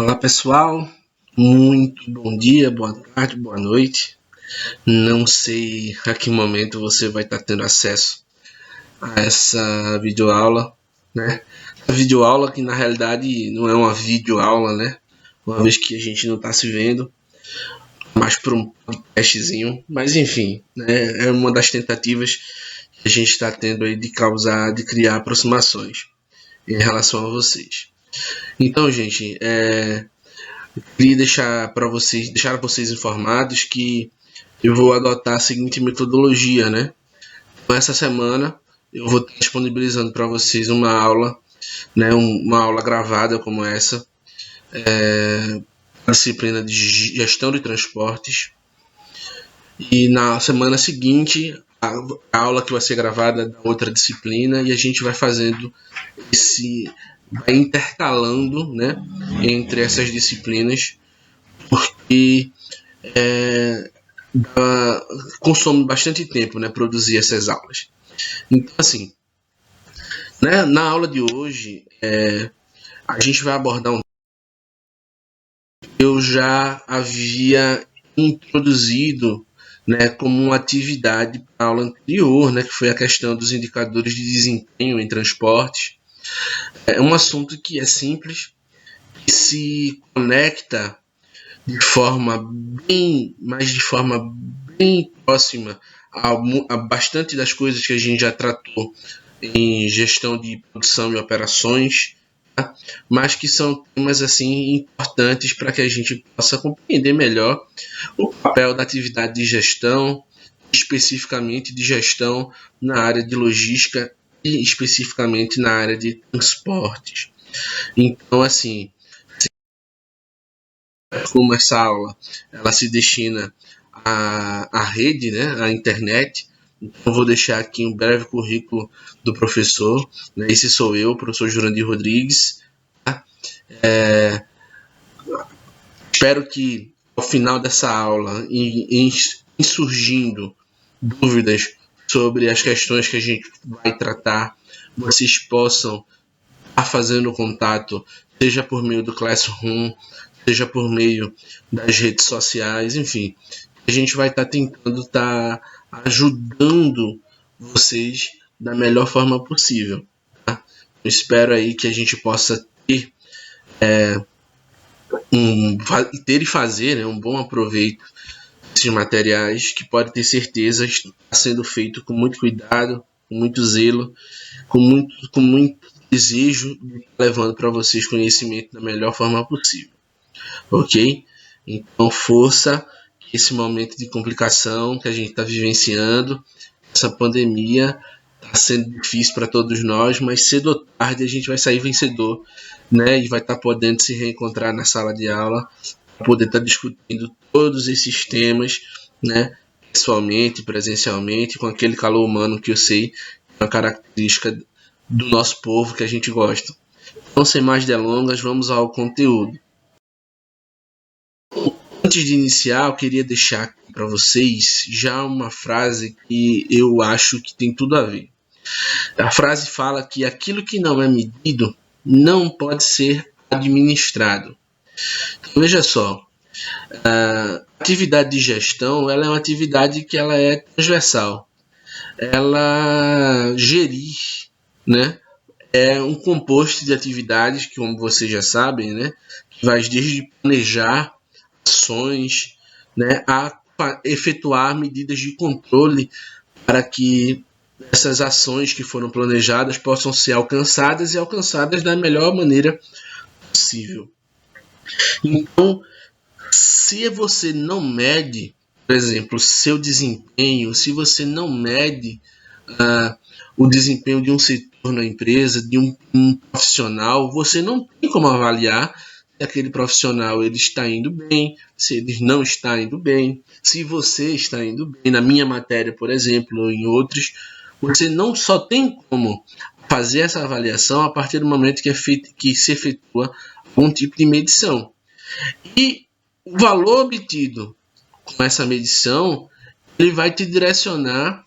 Olá pessoal, muito bom dia, boa tarde, boa noite. Não sei a que momento você vai estar tendo acesso a essa videoaula, né? A videoaula que na realidade não é uma videoaula, né? Uma vez que a gente não está se vendo, mais por um podcastzinho, mas enfim, né? É uma das tentativas que a gente está tendo aí de criar aproximações em relação a vocês. Então, gente, queria deixar vocês informados que eu vou adotar a seguinte metodologia, né? Então, essa semana eu vou estar disponibilizando para vocês uma aula, né? Uma aula gravada como essa, a disciplina de gestão de transportes. E na semana seguinte, a aula que vai ser gravada da outra disciplina e a gente vai fazendo vai intercalando, né? Entre essas disciplinas, porque consome bastante tempo, né, produzir essas aulas. Então, assim, né, na aula de hoje, a gente vai abordar um que eu já havia introduzido, né, como uma atividade para a aula anterior, né, que foi a questão dos indicadores de desempenho em transportes. É um assunto que é simples, que se conecta de forma bem próxima a bastante das coisas que a gente já tratou em gestão de produção e operações, tá? Mas que são temas assim importantes para que a gente possa compreender melhor o papel da atividade de gestão, especificamente de gestão na área de logística e especificamente na área de transportes. Então, assim, como essa aula ela se destina à rede, né, à internet, então eu vou deixar aqui um breve currículo do professor, né, esse sou eu, professor Jurandir Rodrigues, tá? Espero que ao final dessa aula, em surgindo dúvidas sobre as questões que a gente vai tratar, vocês possam estar fazendo contato, seja por meio do Classroom, seja por meio das redes sociais, enfim, a gente vai estar tentando estar ajudando vocês da melhor forma possível. Tá? Eu espero aí que a gente possa ter e fazer, né, um bom aproveito desses materiais, que pode ter certeza está sendo feito com muito cuidado, com muito zelo, com muito desejo de levando para vocês conhecimento da melhor forma possível. Ok? Então, força, esse momento de complicação que a gente está vivenciando, essa pandemia está sendo difícil para todos nós, mas cedo ou tarde a gente vai sair vencedor, né? E vai estar podendo se reencontrar na sala de aula, poder estar discutindo todos esses temas, né? Pessoalmente, presencialmente, com aquele calor humano que eu sei é uma característica do nosso povo que a gente gosta. Então, sem mais delongas, vamos ao conteúdo. Antes de iniciar, eu queria deixar para vocês já uma frase que eu acho que tem tudo a ver. A frase fala que aquilo que não é medido não pode ser administrado. Então, veja só, a atividade de gestão ela é uma atividade que ela é transversal. Ela gerir, né, é um composto de atividades que, como vocês já sabem, né, que vai desde planejar ações, né, a efetuar medidas de controle para que essas ações que foram planejadas possam ser alcançadas e alcançadas da melhor maneira possível. Então, se você não mede, por exemplo, seu desempenho, se você não mede o desempenho de um setor na empresa, de um profissional, você não tem como avaliar se aquele profissional ele está indo bem, se ele não está indo bem, se você está indo bem. Na minha matéria, por exemplo, ou em outros, você não só tem como fazer essa avaliação a partir do momento que se efetua algum tipo de medição. E o valor obtido com essa medição, ele vai te direcionar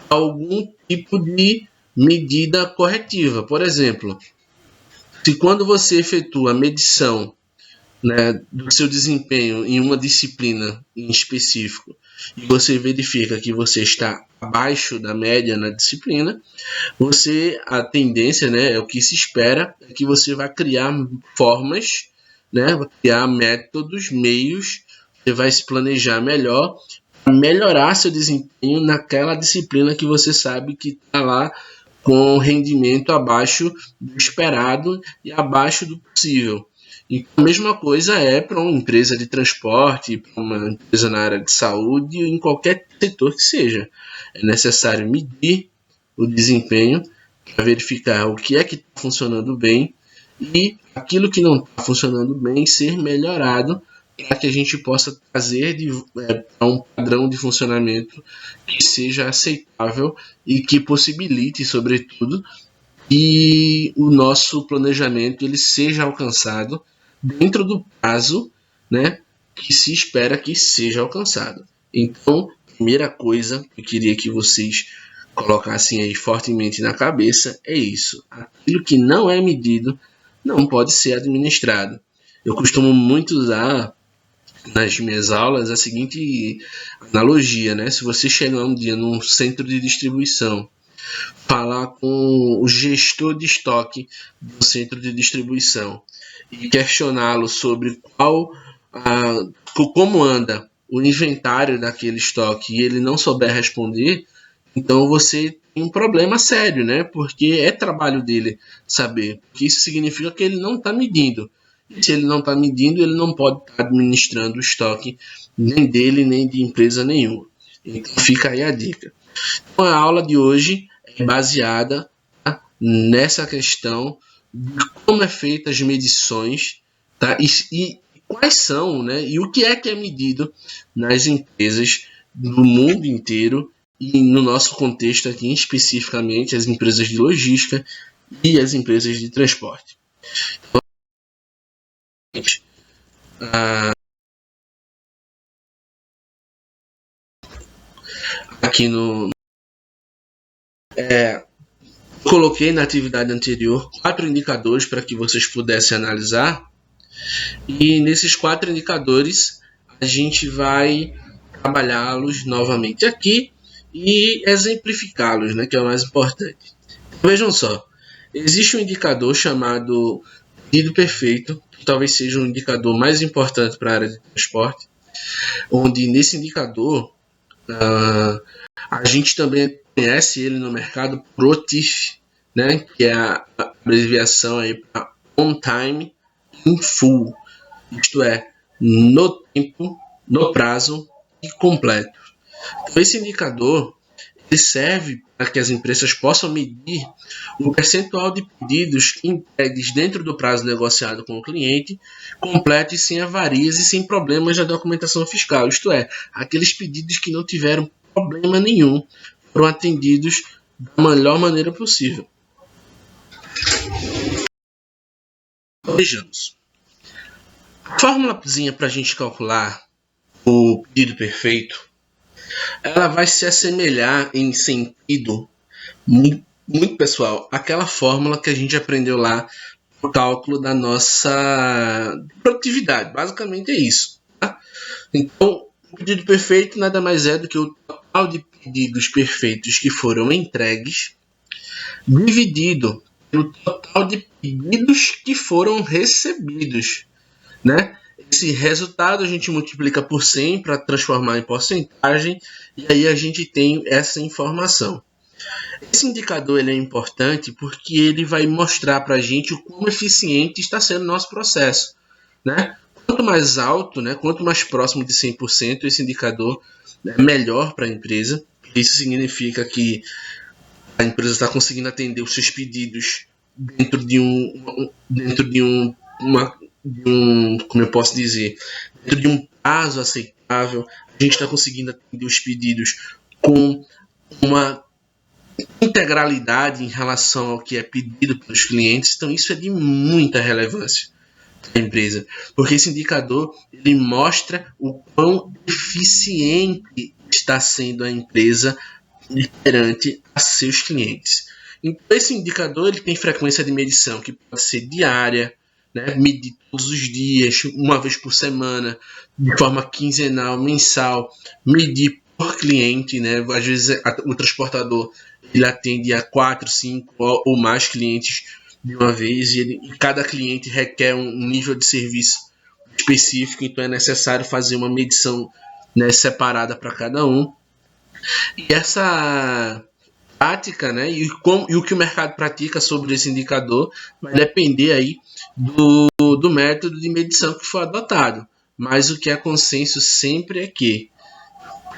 a algum tipo de medida corretiva. Por exemplo, Se quando você efetua a medição, né, do seu desempenho em uma disciplina em específico e você verifica que você está abaixo da média na disciplina, a tendência, né, é o que se espera, é que você vai criar formas, né, vai criar métodos, meios, você vai se planejar melhor para melhorar seu desempenho naquela disciplina que você sabe que está lá com rendimento abaixo do esperado e abaixo do possível. E a mesma coisa é para uma empresa de transporte, para uma empresa na área de saúde, em qualquer setor que seja. É necessário medir o desempenho para verificar o que é que está funcionando bem e aquilo que não está funcionando bem ser melhorado para que a gente possa trazer para um padrão de funcionamento que seja aceitável e que possibilite, sobretudo, que o nosso planejamento ele seja alcançado dentro do prazo, né, que se espera que seja alcançado. Então, primeira coisa que eu queria que vocês colocassem aí fortemente na cabeça é isso. Aquilo que não é medido não pode ser administrado. Eu costumo muito usar nas minhas aulas a seguinte analogia, né? Se você chegar um dia num centro de distribuição, falar com o gestor de estoque do centro de distribuição e questioná-lo sobre como anda o inventário daquele estoque e ele não souber responder, então você tem um problema sério, né? Porque é trabalho dele saber. Porque isso significa que ele não está medindo. E se ele não está medindo, ele não pode estar administrando o estoque nem dele, nem de empresa nenhuma. Então fica aí a dica. Então, a aula de hoje é baseada, tá, nessa questão de como é feita as medições, tá? E quais são, né? E o que é medido nas empresas do mundo inteiro e no nosso contexto aqui, especificamente as empresas de logística e as empresas de transporte. Aqui coloquei na atividade anterior 4 indicadores para que vocês pudessem analisar, e nesses 4 indicadores a gente vai trabalhá-los novamente aqui e exemplificá-los, né, que é o mais importante. Então, vejam só, existe um indicador chamado pedido perfeito, que talvez seja o indicador mais importante para a área de transporte, onde nesse indicador a gente também conhece ele no mercado por OTIF, né, que é a abreviação para On Time in Full, isto é, no tempo, no prazo e completo. Então, esse indicador ele serve para que as empresas possam medir o percentual de pedidos entregues dentro do prazo negociado com o cliente, completo e sem avarias e sem problemas na documentação fiscal. Isto é, aqueles pedidos que não tiveram problema nenhum foram atendidos da melhor maneira possível. Vejamos. A fórmulazinha para a gente calcular o pedido perfeito, ela vai se assemelhar em sentido muito pessoal àquela fórmula que a gente aprendeu lá no cálculo da nossa produtividade. Basicamente é isso. Tá? Então, o pedido perfeito nada mais é do que o total de pedidos perfeitos que foram entregues dividido pelo total de pedidos que foram recebidos, né? Esse resultado a gente multiplica por 100 para transformar em porcentagem e aí a gente tem essa informação. Esse indicador ele é importante porque ele vai mostrar para a gente o quão eficiente está sendo o nosso processo, né? Quanto mais alto, né, quanto mais próximo de 100% esse indicador é melhor para a empresa. Isso significa que a empresa está conseguindo atender os seus pedidos dentro de como eu posso dizer, dentro de um prazo aceitável. A gente está conseguindo atender os pedidos com uma integralidade em relação ao que é pedido pelos clientes. Então isso é de muita relevância para a empresa, porque esse indicador ele mostra o quão eficiente está sendo a empresa perante a seus clientes. Então, esse indicador ele tem frequência de medição que pode ser diária, né, medir todos os dias, uma vez por semana, de forma quinzenal, mensal, medir por cliente, né? Às vezes o transportador ele atende a 4, 5 ou mais clientes de uma vez e cada cliente requer um nível de serviço específico, então é necessário fazer uma medição, né, separada para cada um. E essa prática, né, e o que o mercado pratica sobre esse indicador vai depender aí do método de medição que for adotado. Mas o que é consenso sempre é que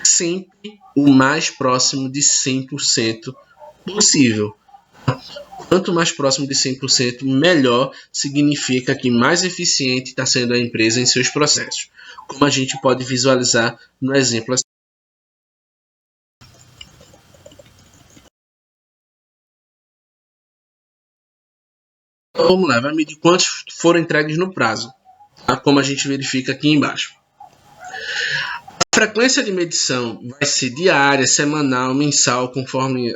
sempre o mais próximo de 100% possível. Quanto mais próximo de 100%, melhor, significa que mais eficiente está sendo a empresa em seus processos, como a gente pode visualizar no exemplo. Então, vamos lá, vai medir quantos foram entregues no prazo, tá? Como a gente verifica aqui embaixo. A frequência de medição vai ser diária, semanal, mensal, conforme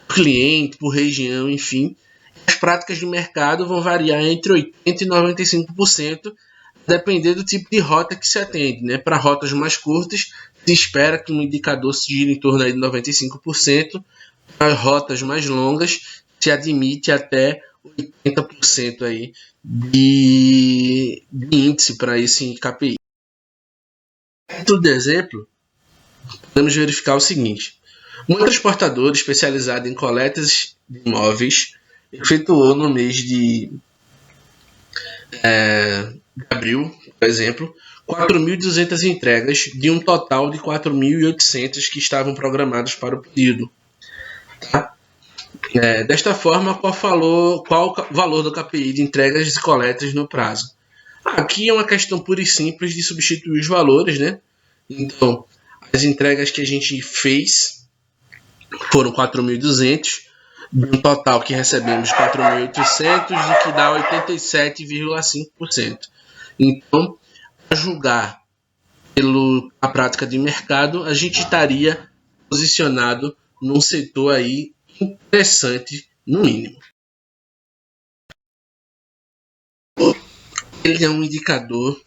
cliente, por região, enfim. As práticas de mercado vão variar entre 80% e 95%, depender do tipo de rota que se atende, né? Para rotas mais curtas, se espera que um indicador se gire em torno aí de 95%. Para rotas mais longas, se admite até 80% aí de índice para esse KPI. Por exemplo, podemos verificar o seguinte: um transportador especializado em coletas de imóveis efetuou no mês de abril, por exemplo, 4.200 entregas de um total de 4.800 que estavam programadas para o período. Tá? Desta forma, qual o valor do KPI de entregas e coletas no prazo? Aqui é uma questão pura e simples de substituir os valores, né? Então, as entregas que a gente fez foram 4.200, de um total que recebemos 4.800, o que dá 87,5%. Então, a julgar pela prática de mercado, a gente estaria posicionado num setor aí interessante, no mínimo. Ele é um indicador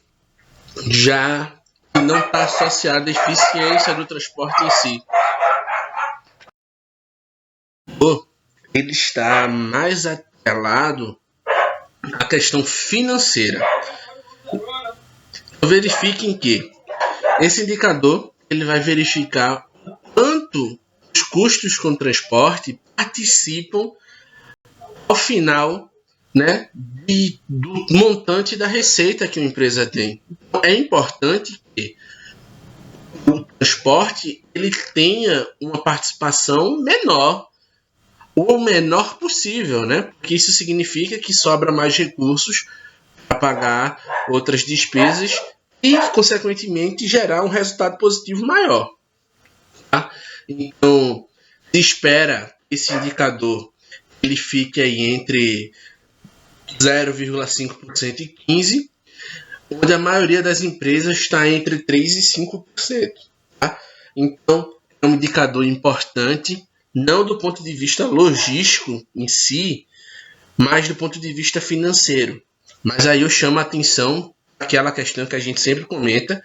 já que não está associado à eficiência do transporte em si. Ele está mais atrelado à questão financeira. Verifiquem que esse indicador ele vai verificar o quanto os custos com transporte participam ao final, né, do montante da receita que uma empresa tem. Então, é importante que o transporte ele tenha uma participação menor, o menor possível, né? Porque isso significa que sobra mais recursos para pagar outras despesas e, consequentemente, gerar um resultado positivo maior. Tá? Então, se espera esse indicador ele fique aí entre 0,5% e 15%, onde a maioria das empresas está entre 3% e 5%. Tá? Então, é um indicador importante, não do ponto de vista logístico em si, mas do ponto de vista financeiro. Mas aí eu chamo a atenção aquela questão que a gente sempre comenta,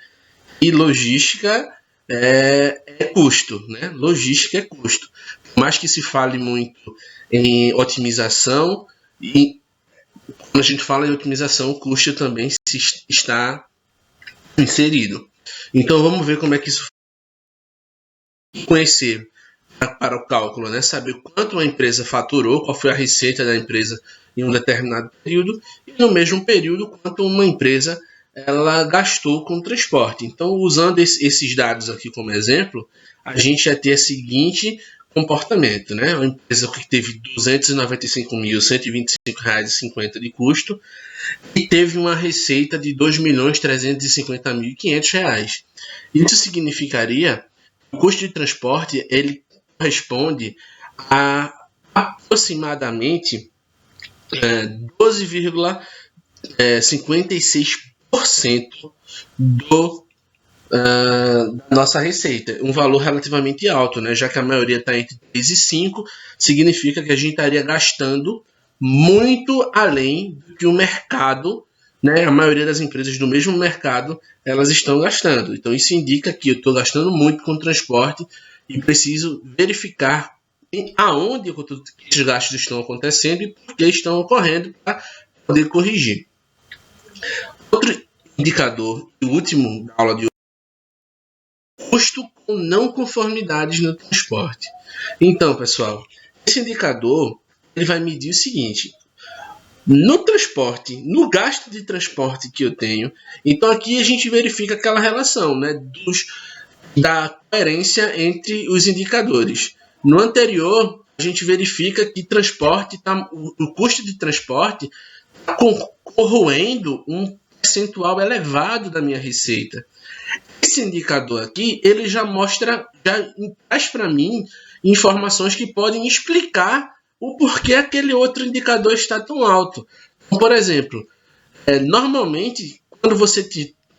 e logística é custo, né? Logística é custo. Por mais que se fale muito em otimização, e quando a gente fala em otimização, o custo também está inserido. Então vamos ver como é que isso conhecer para o cálculo, né? Saber quanto uma empresa faturou, qual foi a receita da empresa em um determinado período, e no mesmo período quanto uma empresa ela gastou com transporte. Então, usando esses dados aqui como exemplo, a gente ia ter o seguinte comportamento, né? Uma empresa que teve R$ 295.125,50 de custo e teve uma receita de R$ 2.350.500. Isso significaria que o custo de transporte ele corresponde a aproximadamente 12,56% do da nossa receita, um valor relativamente alto, né? Já que a maioria está entre 3 e 5, significa que a gente estaria gastando muito além do que o mercado, né? A maioria das empresas do mesmo mercado, elas estão gastando. Então isso indica que eu estou gastando muito com transporte e preciso verificar aonde esses gastos estão acontecendo e por que estão ocorrendo para poder corrigir. Outro indicador, o último da aula de hoje, custo com não conformidades no transporte. Então, pessoal, esse indicador ele vai medir o seguinte: no transporte, no gasto de transporte que eu tenho, então aqui a gente verifica aquela relação, né, da coerência entre os indicadores. No anterior, a gente verifica que o custo de transporte está corroendo um percentual elevado da minha receita. Esse indicador aqui, ele já traz para mim informações que podem explicar o porquê aquele outro indicador está tão alto. Por exemplo, normalmente, quando você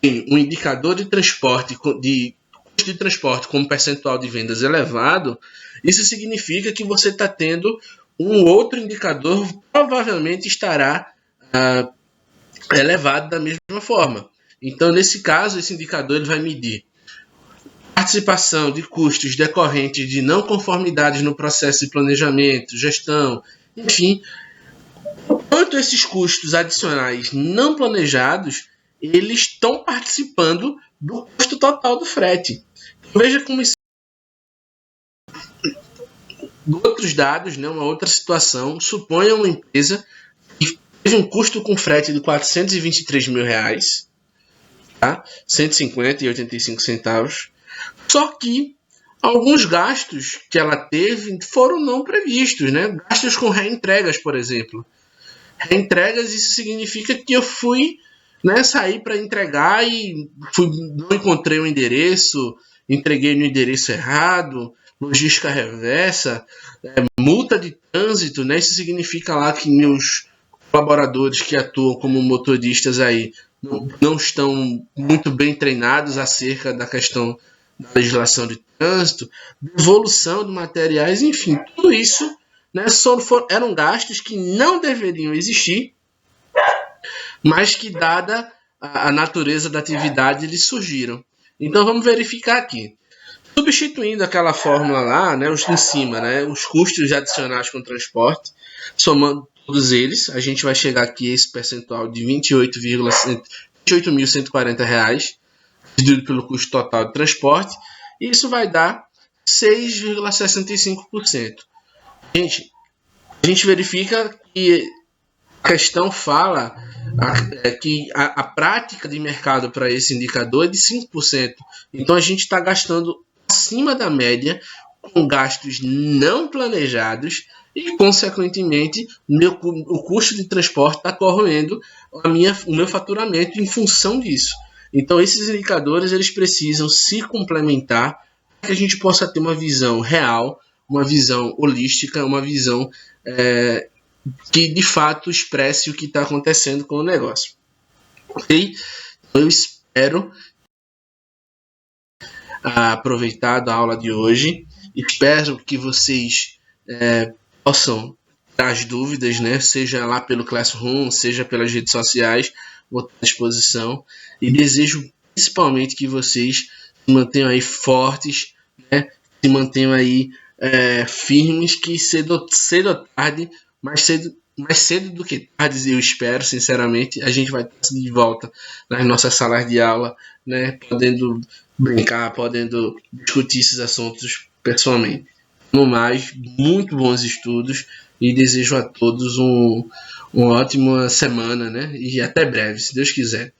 tem um indicador de transporte, de custo de transporte com um percentual de vendas elevado, isso significa que você está tendo um outro indicador, provavelmente estará elevado da mesma forma. Então, nesse caso, esse indicador ele vai medir participação de custos decorrentes de não conformidades no processo de planejamento, gestão, enfim, quanto esses custos adicionais não planejados, eles estão participando do custo total do frete. Veja como isso. Outros dados, né, uma outra situação, suponha uma empresa que teve um custo com frete de R$423 mil, tá? 150,85 centavos. Só que alguns gastos que ela teve foram não previstos, né? Gastos com reentregas, por exemplo. Reentregas, isso significa que eu fui, né, sair para entregar e não encontrei o endereço, entreguei no endereço errado, logística reversa, multa de trânsito, né? Isso significa lá que meus colaboradores que atuam como motoristas aí não estão muito bem treinados acerca da questão da legislação de trânsito, devolução de materiais, enfim, tudo isso, né, eram gastos que não deveriam existir, mas que, dada a natureza da atividade, eles surgiram. Então vamos verificar aqui. Substituindo aquela fórmula lá, né, em cima, né, os custos adicionais com transporte, somando todos eles, a gente vai chegar aqui a esse percentual de R$28.140, dividido pelo custo total de transporte, e isso vai dar 6,65%. Gente, a gente verifica que a questão fala que a prática de mercado para esse indicador é de 5%. Então a gente está gastando acima da média com gastos não planejados e, consequentemente, o custo de transporte está corroendo o meu faturamento em função disso. Então esses indicadores eles precisam se complementar para que a gente possa ter uma visão real, uma visão holística, uma visão que de fato expresse o que está acontecendo com o negócio. Ok? Eu espero aproveitar a aula de hoje. Espero que vocês possam dar as dúvidas, né? Seja lá pelo Classroom, seja pelas redes sociais, vou estar à disposição. E desejo principalmente que vocês se mantenham aí fortes, né? Se mantenham aí firmes, que cedo ou tarde, mais cedo do que tarde, eu espero, sinceramente, a gente vai estar de volta nas nossas salas de aula, né? Podendo brincar, podendo discutir esses assuntos pessoalmente. No mais, muito bons estudos e desejo a todos uma ótima semana, né? E até breve, se Deus quiser.